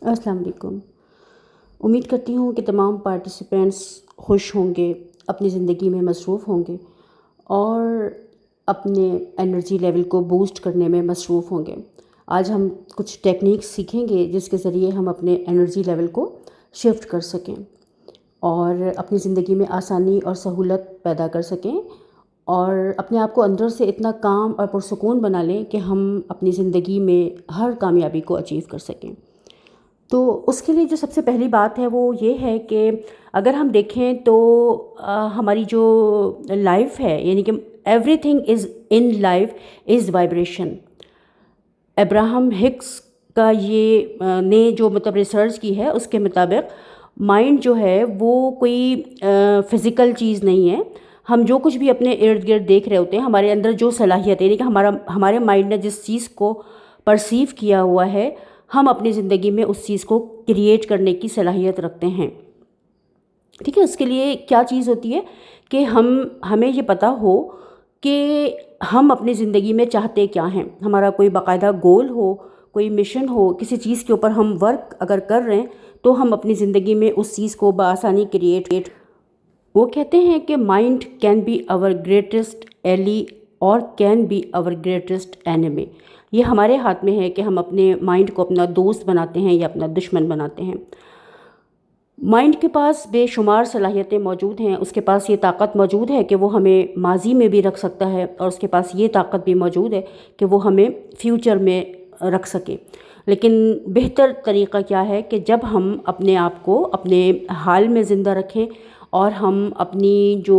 अस्सलाम वालेकुम। उम्मीद करती हूँ कि तमाम पार्टिसिपेंट्स खुश होंगे, अपनी ज़िंदगी में मसरूफ़ होंगे और अपने एनर्जी लेवल को बूस्ट करने में मसरूफ़ होंगे। आज हम कुछ टेक्निक्स सीखेंगे जिसके ज़रिए हम अपने एनर्जी लेवल को शिफ्ट कर सकें और अपनी ज़िंदगी में आसानी और सहूलत पैदा कर सकें और अपने आप को अंदर से इतना काम और पुरसुकून बना लें कि हम अपनी ज़िंदगी में हर कामयाबी को अचीव कर सकें। तो उसके लिए जो सबसे पहली बात है वो ये है कि अगर हम देखें तो हमारी जो लाइफ है, यानी कि everything is in life is vibration. Abraham Hicks का ये ने जो मतलब रिसर्च की है उसके मुताबिक माइंड जो है वो कोई फ़िज़िकल चीज़ नहीं है। हम जो कुछ भी अपने इर्द गिर्द देख रहे होते हैं, हमारे अंदर जो सलाहियत है, यानी कि हमारे माइंड ने जिस चीज़ को परसीव किया हुआ है, हम अपनी ज़िंदगी में उस चीज़ को क्रिएट करने की सलाहियत रखते हैं। ठीक है, उसके लिए क्या चीज़ होती है कि हमें ये पता हो कि हम अपनी ज़िंदगी में चाहते क्या हैं। हमारा कोई बाकायदा गोल हो, कोई मिशन हो, किसी चीज़ के ऊपर हम वर्क अगर कर रहे हैं तो हम अपनी ज़िंदगी में उस चीज़ को बआसानी क्रिएट। वो कहते हैं कि mind can be our greatest ally और can be our greatest enemy. ये हमारे हाथ में है कि हम अपने माइंड को अपना दोस्त बनाते हैं या अपना दुश्मन बनाते हैं। माइंड के पास बेशुमार सलाहियतें मौजूद हैं। उसके पास ये ताकत मौजूद है कि वो हमें माजी में भी रख सकता है और उसके पास ये ताकत भी मौजूद है कि वो हमें फ्यूचर में रख सके। लेकिन बेहतर तरीक़ा क्या है कि जब हम अपने आप को अपने हाल में ज़िंदा रखें और हम अपनी जो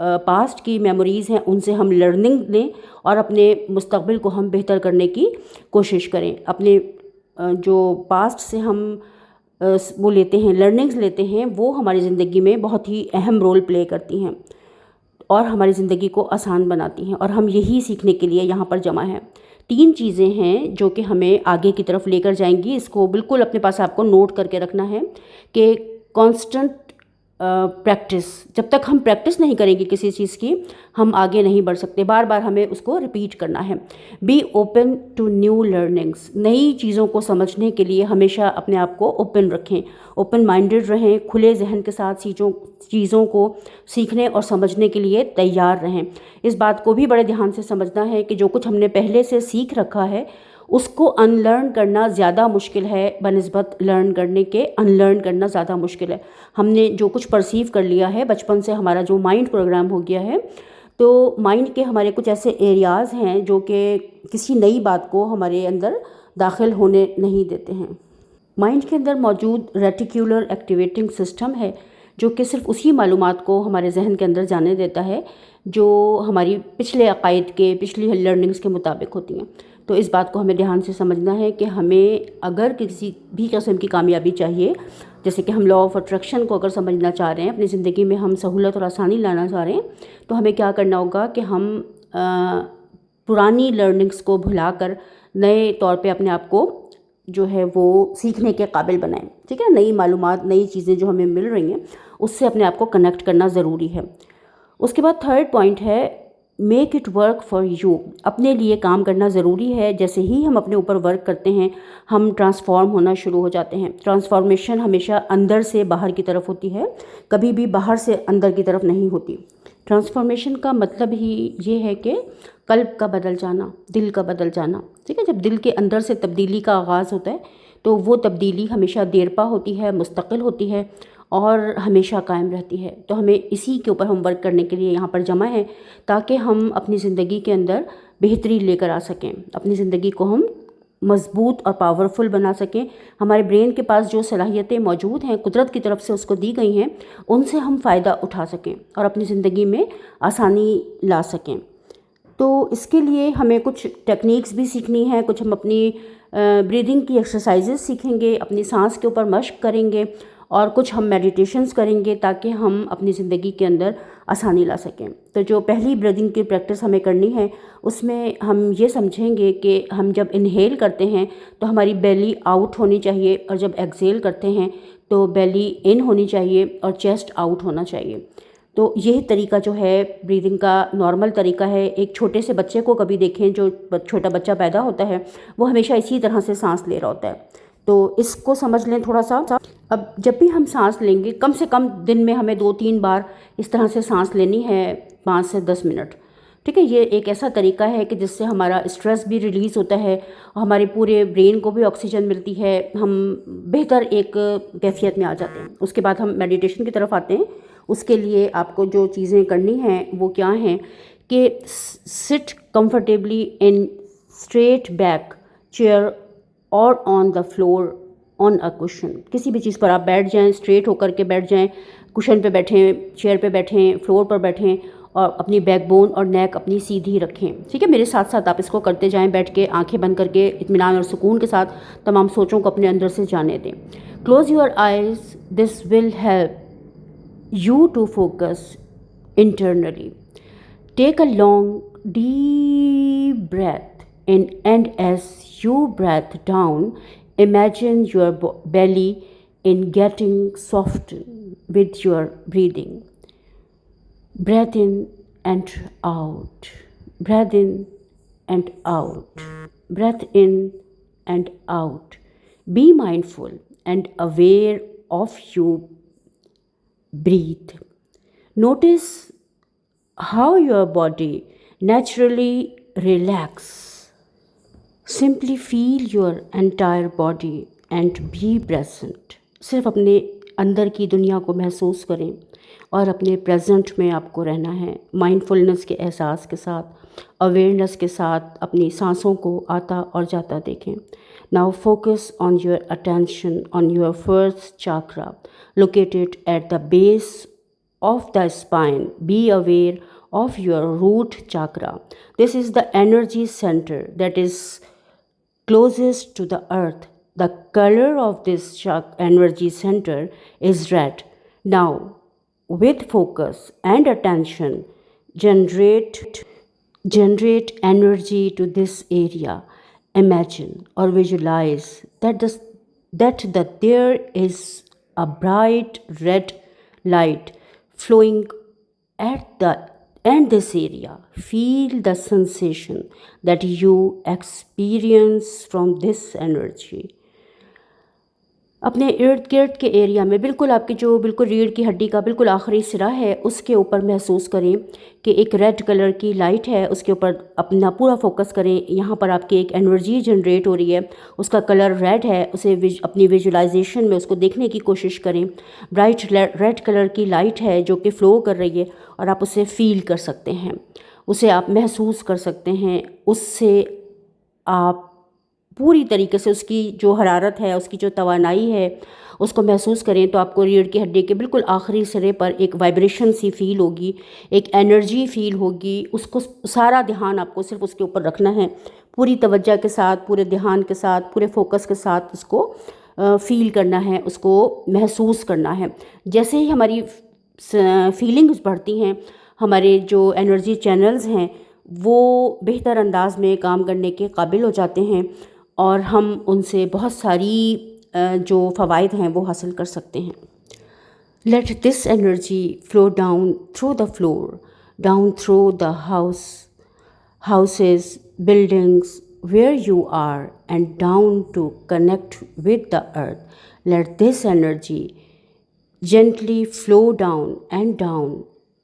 पास्ट की मेमोरीज़ हैं उनसे हम लर्निंग लें और अपने मुस्तक़बिल को हम बेहतर करने की कोशिश करें। अपने जो पास्ट से हम वो लेते हैं, लर्निंग्स लेते हैं, वो हमारी ज़िंदगी में बहुत ही अहम रोल प्ले करती हैं और हमारी ज़िंदगी को आसान बनाती हैं और हम यही सीखने के लिए यहाँ पर जमा हैं। 3 चीज़ें हैं जो कि हमें आगे की तरफ लेकर जाएंगी। इसको बिल्कुल अपने पास आपको नोट करके रखना है कि कांस्टेंट प्रैक्टिस, जब तक हम प्रैक्टिस नहीं करेंगे किसी चीज़ की, हम आगे नहीं बढ़ सकते। बार बार हमें उसको रिपीट करना है। Be open to new learnings, नई चीज़ों को समझने के लिए हमेशा अपने आप को ओपन रखें, ओपन माइंडेड रहें, खुले जहन के साथ चीज़ों को सीखने और समझने के लिए तैयार रहें। इस बात को भी बड़े ध्यान से समझना है कि जो कुछ हमने पहले से सीख रखा है उसको अनलर्न करना ज़्यादा मुश्किल है बनिस्बत लर्न करने के। अनलर्न करना ज़्यादा मुश्किल है। हमने जो कुछ परसीव कर लिया है बचपन से, हमारा जो माइंड प्रोग्राम हो गया है, तो माइंड के हमारे कुछ ऐसे एरियाज़ हैं जो कि किसी नई बात को हमारे अंदर दाखिल होने नहीं देते हैं। माइंड के अंदर मौजूद रेटिकुलर एक्टिवेटिंग सिस्टम है जो कि सिर्फ उसी मालूमात को हमारे जहन के अंदर जाने देता है जो हमारी पिछले अकायद के, पिछली लर्निंग्स के मुताबिक होती हैं। तो इस बात को हमें ध्यान से समझना है कि हमें अगर किसी भी किस्म की कामयाबी चाहिए, जैसे कि हम लॉ ऑफ अट्रैक्शन को अगर समझना चाह रहे हैं, अपनी ज़िंदगी में हम सहूलत और आसानी लाना चाह रहे हैं, तो हमें क्या करना होगा कि हम पुरानी लर्निंग्स को भुलाकर नए तौर पे अपने आप को जो है वो सीखने के काबिल बनाएं। ठीक है, नई मालूमात, नई चीज़ें जो हमें मिल रही हैं उससे अपने आप को कनेक्ट करना ज़रूरी है। उसके बाद थर्ड पॉइंट है make it work for you. अपने लिए काम करना ज़रूरी है। जैसे ही हम अपने ऊपर वर्क करते हैं हम ट्रांसफॉर्म होना शुरू हो जाते हैं। ट्रांसफॉर्मेशन हमेशा अंदर से बाहर की तरफ होती है, कभी भी बाहर से अंदर की तरफ नहीं होती। ट्रांसफॉर्मेशन का मतलब ही ये है कि कल्ब का बदल जाना, दिल का बदल जाना। ठीक है, जब दिल के अंदर से तब्दीली का आगाज़ होता है तो वो तब्दीली हमेशा देरपा होती है, मुस्तकिल होती है और हमेशा कायम रहती है। तो हमें इसी के ऊपर हम वर्क करने के लिए यहाँ पर जमा हैं ताकि हम अपनी ज़िंदगी के अंदर बेहतरी लेकर आ सकें, अपनी ज़िंदगी को हम मज़बूत और पावरफुल बना सकें। हमारे ब्रेन के पास जो सलाहियतें मौजूद हैं, कुदरत की तरफ से उसको दी गई हैं, उनसे हम फ़ायदा उठा सकें और अपनी ज़िंदगी में आसानी ला सकें। तो इसके लिए हमें कुछ टेक्निक्स भी सीखनी है, कुछ हम अपनी ब्रीदिंग की एक्सरसाइजेस सीखेंगे, अपनी सांस के ऊपर मश्क करेंगे और कुछ हम मेडिटेशंस करेंगे ताकि हम अपनी ज़िंदगी के अंदर आसानी ला सकें। तो जो पहली ब्रीदिंग की प्रैक्टिस हमें करनी है उसमें हम ये समझेंगे कि हम जब इनहेल करते हैं तो हमारी बेली आउट होनी चाहिए और जब एक्सहेल करते हैं तो बेली इन होनी चाहिए और चेस्ट आउट होना चाहिए। तो यह तरीका जो है ब्रीदिंग का नॉर्मल तरीका है। एक छोटे से बच्चे को कभी देखें, जो छोटा बच्चा पैदा होता है वो हमेशा इसी तरह से सांस ले रहा होता है। تو اس کو سمجھ لیں تھوڑا سا. اب جب بھی ہم سانس لیں گے کم سے کم دن میں ہمیں 2-3 بار اس طرح سے سانس لینی ہے 5 سے 10 منٹ. ٹھیک ہے، یہ ایک ایسا طریقہ ہے کہ جس سے ہمارا اسٹریس بھی ریلیز ہوتا ہے، ہمارے پورے برین کو بھی آکسیجن ملتی ہے، ہم بہتر ایک کیفیت میں آ جاتے ہیں. اس کے بعد ہم میڈیٹیشن کی طرف آتے ہیں. اس کے لیے آپ کو جو چیزیں کرنی ہیں وہ کیا ہیں کہ سٹ کمفرٹیبلی ان اسٹریٹ بیک چیئر اور آن دا فلور آن اے کشن. کسی بھی چیز پر آپ بیٹھ جائیں، اسٹریٹ ہو کر کے بیٹھ جائیں، کشن پہ بیٹھیں، چیئر پہ بیٹھیں، فلور پر بیٹھیں، اور اپنی بیک بون اور نیک اپنی سیدھی رکھیں. ٹھیک ہے، میرے ساتھ ساتھ آپ اس کو کرتے جائیں، بیٹھ کے آنکھیں بند کر کے اطمینان اور سکون کے ساتھ تمام سوچوں کو اپنے اندر سے جانے دیں. Close your eyes, this will help you to focus internally. Take a long, deep breath in, and as you breathe down, imagine your belly in getting softened with your breathing. Breathe in and out. Breathe in and out. Breathe in and out. Be mindful and aware of you breathe. Notice how your body naturally relaxes. Simply feel your entire body and be present. صرف اپنے اندر کی دنیا کو محسوس کریں اور اپنے present میں آپ کو رہنا ہے. مائنڈفلنس کے احساس کے ساتھ، اویئرنس کے ساتھ اپنی سانسوں کو آتا اور جاتا دیکھیں. Now focus on your attention on your first chakra, located at the base of the spine. Be aware of your root chakra. This is the energy center that is closest to the earth. The color of this energy center is red. Now, with focus and attention, generate energy to this area. Imagine or visualize that there is a bright red light flowing at this area. Feel the sensation that you experience from this energy. اپنے ارد گرد کے area میں بالکل آپ کی جو بالکل ریڑھ کی ہڈی کا بالکل آخری سرا ہے اس کے اوپر محسوس کریں کہ ایک ریڈ کلر کی لائٹ ہے، اس کے اوپر اپنا پورا فوکس کریں. یہاں پر آپ کی ایک انرجی جنریٹ ہو رہی ہے، اس کا کلر ریڈ ہے. اسے اپنی ویژولائزیشن میں اس کو دیکھنے کی کوشش کریں. برائٹ ریڈ کلر کی لائٹ ہے جو کہ فلو کر رہی ہے اور آپ اسے فیل کر سکتے ہیں، اسے آپ محسوس کر سکتے ہیں. اس سے آپ پوری طریقے سے اس کی جو حرارت ہے، اس کی جو توانائی ہے اس کو محسوس کریں تو آپ کو ریڑھ کی ہڈی کے بالکل آخری سرے پر ایک وائبریشن سی فیل ہوگی، ایک انرجی فیل ہوگی. اس کو سارا دھیان آپ کو صرف اس کے اوپر رکھنا ہے، پوری توجہ کے ساتھ، پورے دھیان کے ساتھ، پورے فوکس کے ساتھ اس کو فیل کرنا ہے، اس کو محسوس کرنا ہے. جیسے ہی ہماری فیلنگز بڑھتی ہیں، ہمارے جو انرجی چینلز ہیں وہ بہتر انداز میں کام کرنے کے قابل ہو جاتے ہیں اور ہم ان سے بہت ساری جو فوائد ہیں وہ حاصل کر سکتے ہیں. Let this energy flow down through the floor, down through the houses, buildings where you are, and down to connect with the earth. Let this energy gently flow down and down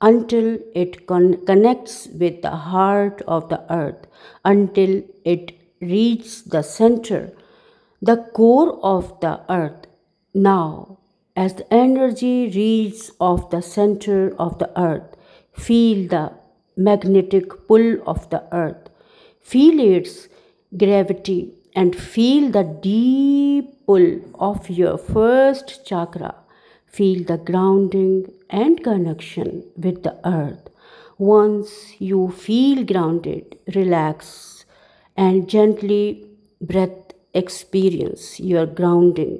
until it connects with the heart of the earth, until it reaches the center, the core of the earth. Now, as the energy reaches of the center of the earth, feel the magnetic pull of the earth. Feel its gravity and feel the deep pull of your first chakra. Feel the grounding and connection with the earth. Once you feel grounded, relax and gently breath. Experience your grounding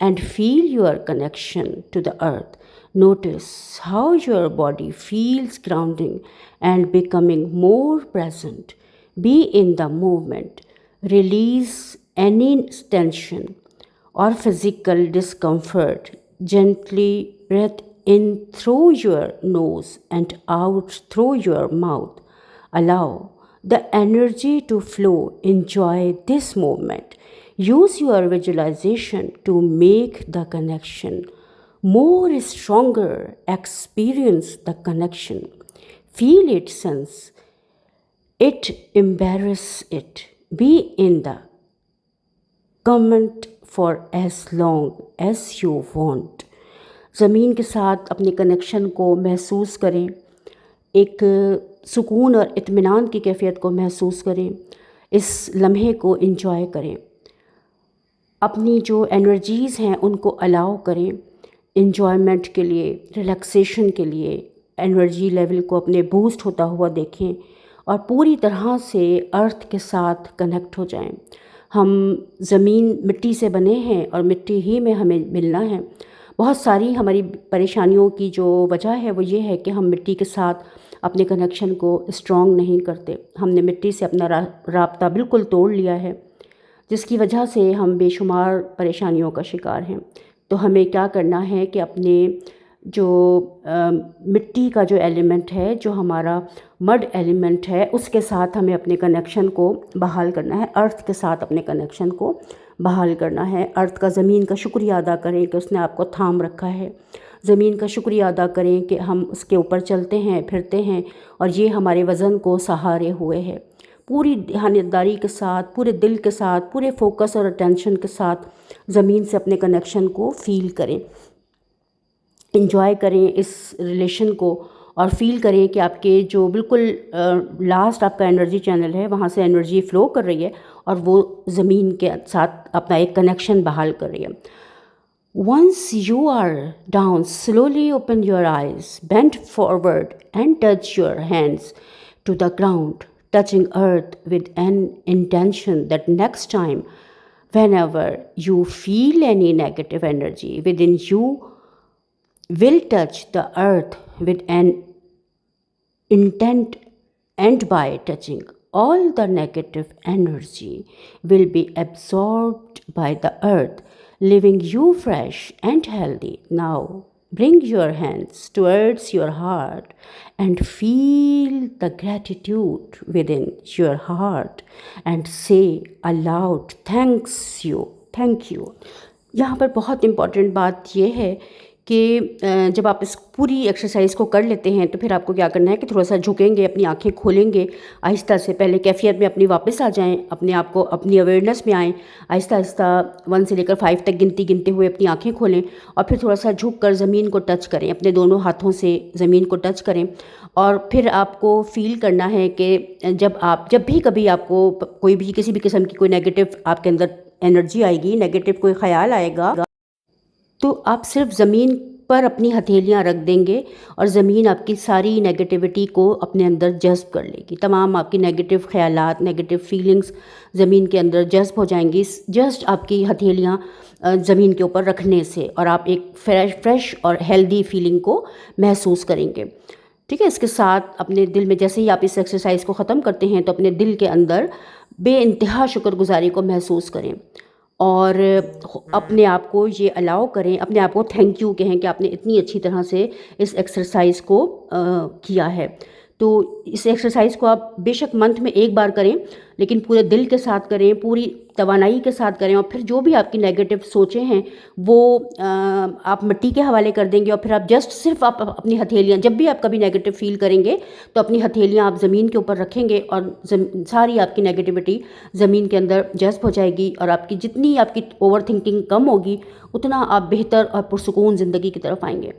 and feel your connection to the earth. Notice how your body feels grounding and becoming more present. Be in the moment. Release any tension or physical discomfort. Gently breathe in through your nose and out through your mouth. Allow the energy to flow. Enjoy this moment. Use your visualization to make the connection more stronger. Experience the connection. Feel it, sense it, embrace it. Be in the comment for as long as you want. ज़मीन के साथ अपने connection को महसूस करें, एक सुकून और इत्मीनान की कैफ़ियत को महसूस करें, इस लम्हे को एंजॉय करें, अपनी जो एनर्जीज़ हैं उनको अलाउ करें, एंजॉयमेंट के लिए, रिलैक्सेशन के लिए एनर्जी लेवल को अपने बूस्ट होता हुआ देखें और पूरी तरह से अर्थ के साथ कनेक्ट हो जाएं। हम ज़मीन मिट्टी से बने हैं और मिट्टी ही में हमें मिलना है। बहुत सारी हमारी परेशानियों की जो वजह है वो ये है कि हम मिट्टी के साथ अपने कनेक्शन को स्ट्रॉन्ग नहीं करते। हमने मिट्टी से अपना राब्ता बिल्कुल तोड़ लिया है, जिसकी वजह से हम बेशुमार परेशानियों का शिकार हैं। तो हमें क्या करना है कि अपने जो मिट्टी का जो एलिमेंट है, जो हमारा मड एलिमेंट है, उसके साथ हमें अपने कनेक्शन को बहाल करना है, अर्थ के साथ अपने कनेक्शन को बहाल करना है। अर्थ का, ज़मीन का शुक्रिया अदा करें कि उसने आपको थाम रखा है। ज़मीन का शुक्रिया अदा करें कि हम उसके ऊपर चलते हैं, फिरते हैं और ये हमारे वज़न को सहारे हुए है। पूरी ध्यानदारी के साथ, पूरे दिल के साथ, पूरे फोकस और अटेंशन के साथ ज़मीन से अपने कनेक्शन को फ़ील करें, एंजॉय करें इस रिलेशन को और फ़ील करें कि आपके जो बिल्कुल लास्ट आपका एनर्जी चैनल है वहाँ से एनर्जी फ़्लो कर रही है और वो ज़मीन के साथ अपना एक कनेक्शन बहाल कर रही है। Once you are down, slowly open your eyes, bend forward and touch your hands to the ground, touching earth with an intention that next time, whenever you feel any negative energy within you, will touch the earth with an intent, and by touching, all the negative energy will be absorbed by the earth, leaving you fresh and healthy. Now bring your hands towards your heart and feel the gratitude within your heart and say aloud, thank you. यहाँ पर बहुत important बात ये है कि जब आप इस पूरी एक्सरसाइज को कर लेते हैं तो फिर आपको क्या करना है कि थोड़ा सा झुकेंगे, अपनी आंखें खोलेंगे, आहिस्ता से पहले कैफियत में अपनी वापस आ जाएं, अपने आप को अपनी अवेयरनेस में आएँ, आहिस्ता आहिस्ता 1 से लेकर 5 तक गिनते हुए अपनी आंखें खोलें और फिर थोड़ा सा झुक कर ज़मीन को टच करें, अपने दोनों हाथों से ज़मीन को टच करें और फिर आपको फ़ील करना है कि जब भी कभी आपको कोई भी किसी भी किस्म की कोई नेगेटिव आपके अंदर एनर्जी आएगी, नेगेटिव कोई ख्याल आएगा, तो आप सिर्फ ज़मीन पर अपनी हथेलियाँ रख देंगे और ज़मीन आपकी सारी नेगेटिविटी को अपने अंदर जज़्ब कर लेगी। तमाम आपकी नेगेटिव ख़यालात, नेगेटिव फीलिंग्स ज़मीन के अंदर जज़्ब हो जाएंगी जस्ट आपकी हथेलियाँ ज़मीन के ऊपर रखने से, और आप एक फ्रेश और हेल्दी फीलिंग को महसूस करेंगे। ठीक है, इसके साथ अपने दिल में जैसे ही आप इस एक्सरसाइज को ख़त्म करते हैं तो अपने दिल के अंदर बेइंतहा शुक्रगुजारी को महसूस करें और अपने आप को ये अलाउ करें, अपने आप को थैंक यू कहें कि आपने इतनी अच्छी तरह से इस एक्सरसाइज को किया है। तो इस एक्सरसाइज को आप बेशक मंथ में एक बार करें, लेकिन पूरे दिल के साथ करें, पूरी तवानाई के साथ करें और फिर जो भी आपकी नेगेटिव सोचें हैं वो आप मिट्टी के हवाले कर देंगे और फिर आप जस्ट सिर्फ आप अपनी हथेलियाँ, जब भी आप कभी नेगेटिव फील करेंगे तो अपनी हथेलियाँ आप ज़मीन के ऊपर रखेंगे और सारी आपकी नेगेटिविटी ज़मीन के अंदर जज़्ब हो जाएगी और आपकी जितनी आपकी ओवर थिंकिंग कम होगी उतना आप बेहतर और पुरसुकून ज़िंदगी की तरफ आएंगे।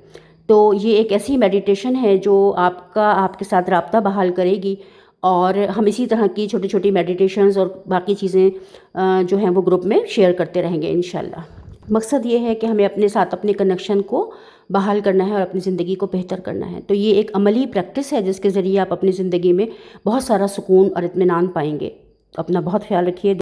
तो ये एक ऐसी मेडिटेशन है जो आपके साथ राब्ता बहाल करेगी और हम इसी तरह की छोटी छोटी मेडिटेशंस और बाकी चीज़ें जो हैं वो ग्रुप में शेयर करते रहेंगे इंशाल्लाह। मकसद ये है कि हमें अपने साथ अपने कनेक्शन को बहाल करना है और अपनी ज़िंदगी को बेहतर करना है। तो ये एक अमली प्रैक्टिस है जिसके ज़रिए आप अपनी ज़िंदगी में बहुत सारा सुकून और इत्मीनान पाएंगे। अपना बहुत ख्याल रखिए।